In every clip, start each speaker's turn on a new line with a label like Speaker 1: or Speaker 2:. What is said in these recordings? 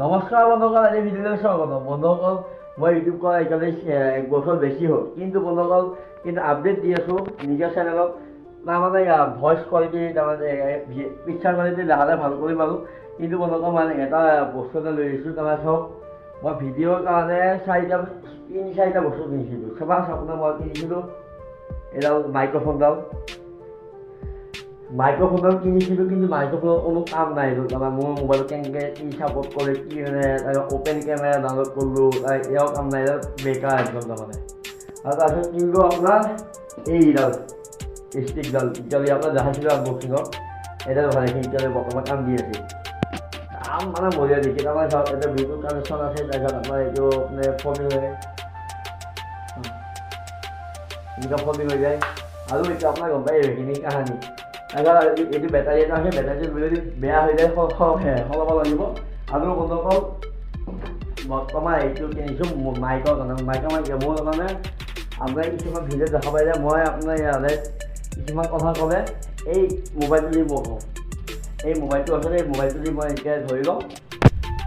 Speaker 1: নমস্কাৰ বন্ধুসকল, আজি ভিডিঅ'লৈ স্বাগতম। বন্ধুসকল, মই ইউটিউব কৰা এতিয়ালৈ 1 বছৰ বেছি হ'ল, কিন্তু বন্ধুসকল আপডেট দি আছোঁ নিজৰ চেনেলত। তাৰমানে ভইচ কোৱালিটি তাৰমানে পিকচাৰ কোৱালিটি লাহে লাহে ভাল কৰিম আৰু। কিন্তু বন্ধুসকল মানে এটা বস্তু এটা লৈ আহিছোঁ। তাৰমানে চাওক, মই ভিডিঅ'ৰ কাৰণে 3-4টা বস্তু কিনিছিলোঁ। চাবা আপোনাৰ মই কিনিছিলোঁ এডাল মাইক্ৰফোনডাল কিনিছিলোঁ, কিন্তু মাইক্ৰফোনৰ কোনো কাম নাই। তাৰমানে মোৰ মোবাইল কেনেকৈ কি ছাপৰ্ট কৰে, কি মানে অ'পেন কেমেৰা ডাউনলোড কৰিলোঁ, এয়াও কাম নাই, বেকাৰ একদম তাৰমানে। আৰু তাৰপিছত কিনিলোঁ আপোনাৰ এইডাল ষ্টিকডাল, এতিয়ালৈ আপোনাৰ দেখাইছিলোঁ আনবক্সিঙত। এডাল ভালেখিনি এতিয়ালৈ বৰ্তমান কাম দি আছে, কাম মানে বঢ়িয়া দিছে। তাৰমানে চাওক, এটা ব্লুটুথ কানেকশ্যন আছে, তাৰপিছত আপোনাৰ এইটো মানে ফল্ডিং হয়, এনেকুৱা ফল্ডিং হৈ যায়। আৰু এইটো আপোনাৰ গম পায় সেইখিনি কাহানী। তাৰপিছত এইটো বেটাৰী এটা আছে, বেটাৰীটো যদি বেয়া হৈ যায় সলাব লাগিব। আৰু বন্ধুসকল, বৰ্তমান এইটো কিনিছোঁ মাইকৰ কাৰণে। মোৰ কাৰণে আপোনাৰ কিছুমান ভিডিঅ' দেখা পাই যে মই আপোনাৰ ইয়াতে কিছুমান কথা ক'লে এই মোবাইলটো দি মই কওঁ, এই মোবাইলটো আছে, এই মোবাইলটো দি মই এতিয়া ধৰি লওঁ,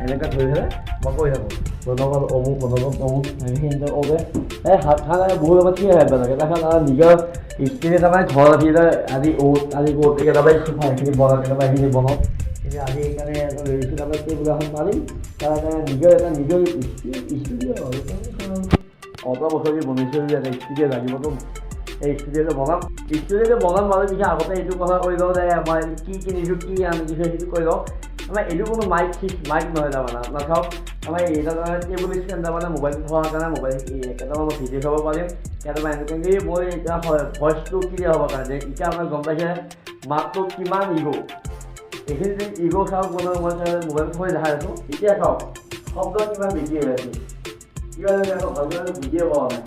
Speaker 1: এনেকৈ ধৰি পেলাই মই কৈ থাকোঁ বন্ধুসকল অমুক সেইখিনি ক'লে এই হাত খান বহুত সময় কি হাত লাগে। তাৰপিছত নিজৰ স্ত্ৰীয়ে তাৰমানে ঘৰ ৰাখিলে আজি ক'ত তাৰমানে চোফা সেইখিনি বনাওঁ, কেতিয়াবা সেইখিনি বনাওঁ। কিন্তু আজি সেইকাৰণে লৈছোঁ তাৰমানে টেবুল এখন পাৰিম, তাৰ কাৰণে নিজৰ ষ্টুডিঅ' অত বছৰ দি বনাইছোঁ যে এটা ষ্টুডিঅ' লাগিবতো। এই ষ্টুডিঅ'টো বনাম বাৰু। পিছত আগতে এইটো কথা কৈ লওঁ যে মই কি কিনিছোঁ, কি আনিছোঁ, সেইটো কৈ লওঁ। আমাৰ এইটো কোনো মাইক নহয় তাৰমানে। আপোনাৰ চাওক, আমাৰ এইটো তাৰমানে টেবুল ষ্টেণ্ড, তাৰমানে মোবাইলটো থোৱাৰ কাৰণে মোবাইল কেইটামান মই ভিডিঅ' চাব পাৰিম। কেইটামান এনেকৈ মই এতিয়া ভইচটো ক্লিয়াৰ হ'বৰ কাৰণে। এতিয়া আপোনাৰ গম পাইছে মাতটো কিমান ইগ', এইখিনি যদি ইগ' চাওক মই মোবাইলটো থৈ দেখাই আছোঁ। এতিয়া চাওক শব্দ কিমান বেছি হৈ আছে, কিবা ভালকৈ বুজিয়ে পোৱা নাই।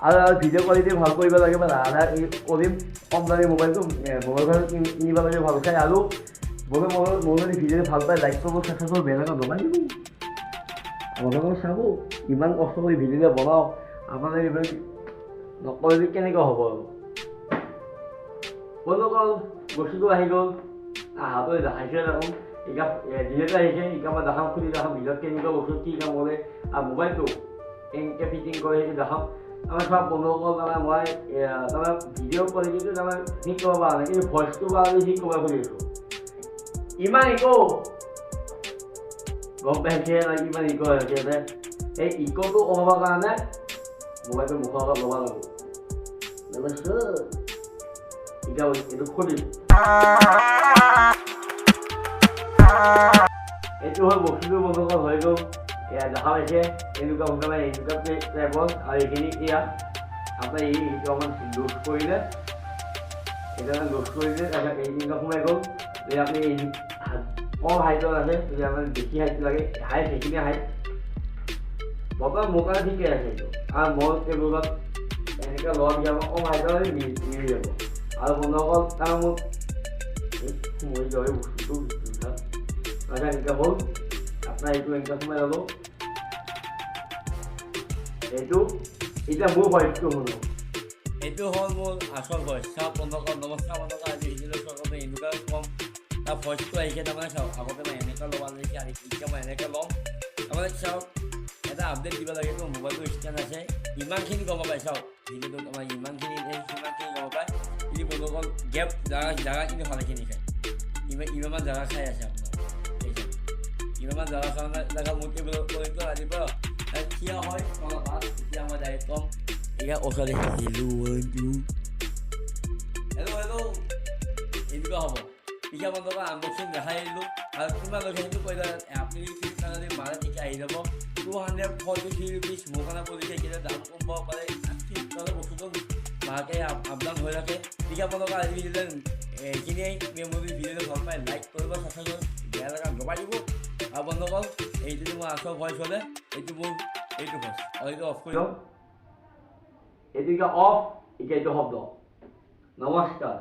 Speaker 1: আৰু ভিডিঅ' কোৱালিটি ভাল কৰিব লাগে, বা লাহে লাহে কৰিম। কম দামী মোবাইলখন কিনিব লাগে ভাল চাই। আৰু মোৰ যদি ভিডিঅ'টো ভাল পায় লাইক কৰিব, চেষ্টা কৰিব, বেলেগত নবনাই দিব। আপোনালোকে চাব, ইমান কষ্ট কৰি ভিডিঅ'টো বনাওঁ, আপোনালোকে এইবিলাক নকৰিলে কেনেকৈ হ'ব আৰু। বন্ধুসকল, বস্তুটো আহি গ'ল, আহাকৈ দেখাইছে দেখোন। যিহেতু আহিছে এতিয়া মই দেখাম, খুলি দেখাম ভিডিঅ'ত কেনেকুৱা বস্তু কি কাম কৰে, আৰু মোবাইলটো কেনেকৈ ফিটিং কৰে সেইটো দেখাম। তাৰমানে চব বন্ধুসকল, তাৰমানে মই তাৰমানে ভিডিঅ' কোৱালিটিটো তাৰমানে ঠিক কৰিব পৰা নাই, কিন্তু ভইচটো কাৰণে ঠিক কৰিব খুজিছোঁ। ইমান গম পাইছে ইমান হৈছে যে এই ইক'টো কমাবৰ কাৰণে মোবাইলটো মুখৰ আগত ল'ব লাগিব। এতিয়া এইটো খুলিম, এইটো হ'ল বস্তুটো বন্ধুসকল হৈ গ'ল। এয়া দেখা পাইছে এনেকুৱা সোনকালে এনেকুৱা টাইপৰ। আৰু এইখিনি এয়া আপোনাৰ এইটো অকণমান লুজ কৰিলে, তাৰপিছত এইখিনি সোমাই গ'ল। যদি আপুনি কম হাইটত আছে, যদি আপোনাৰ বেছি হাইট লাগে, হাইট সেইখিনি হাইট বৰ্তমান মোৰ কাৰণে ঠিকে আছে এইটো। আৰু মোৰ টেবুলত এনেকৈ লোৱা দিয়া কম হাইটত মিলি যাব। আৰু বন্ধুসকল, কাৰণ মোক সোমাই যোৱা বস্তুটো এনেকৈ হ'ল আপোনাৰ এইটো এনেকৈ সোমাই ল'লোঁ। এইটো এতিয়া মোৰ ভইচটো শুনো, এইটো হ'ল মোৰ আচল ভইচ। চাওক বন্ধুসকল, নমস্কাৰ বন্ধুসকল, আজি ভিডিঅ'টো চাওক এনেকুৱা কম তাৰ ভইচটো আহিছে। তাৰমানে চাওক, আগতে মই এনেকৈ ল'ব লাগিছে, আৰু এতিয়া মই এনেকৈ ল'ম। তাৰমানে চাওক, এটা আপডেট দিব লাগে, মোবাইলটো ষ্টেণ্ড আছে, ইমানখিনি গম পায়। চাওক ভিডিঅ'টো আমাৰ ইমানখিনি গম পায়। কিন্তু বন্ধুসকল গেপ জাগাখিনি ভালেখিনি খায়, ইমানমান জাগা খাই আছে আপোনাৰ। ইমানমান জাগা খাই মোৰ টেবুলটো আনিব থিয় হয় তলত, এতিয়া মই ডাইৰেক্ট কম এয়া ওচৰতে হেল্ল' এনেকুৱা হ'ব। এতিয়া বন্ধুসকল আনবক্সিং দেখাই আহিলোঁ, আৰু কিমান লৈছে সেইটো কৈ দিলে আপুনি যদি মাৰে তেতিয়া আহি যাব 243 rupees। মোৰ কাৰণে পৰিছে, কেতিয়া দাম কম পাব পাৰে, বস্তুটো ভালকৈ আপডাউন হৈ থাকে। তেতিয়া বন্ধুসকল আজি এইখিনিয়ে। মোৰ ভিডিঅ'টো ভাল পায় লাইক কৰিব, চেষ্টা কৰিব, বেয়া লগা দবাই দিব। আৰু বন্ধুসকল, এইটো মোৰ আচল ভইচ হ'লে এইটো ভইচ, এইটো অফ কৰি দিওঁ। এইটো এতিয়া অফ, এতিয়া এইটো শব্দ। নমস্কাৰ।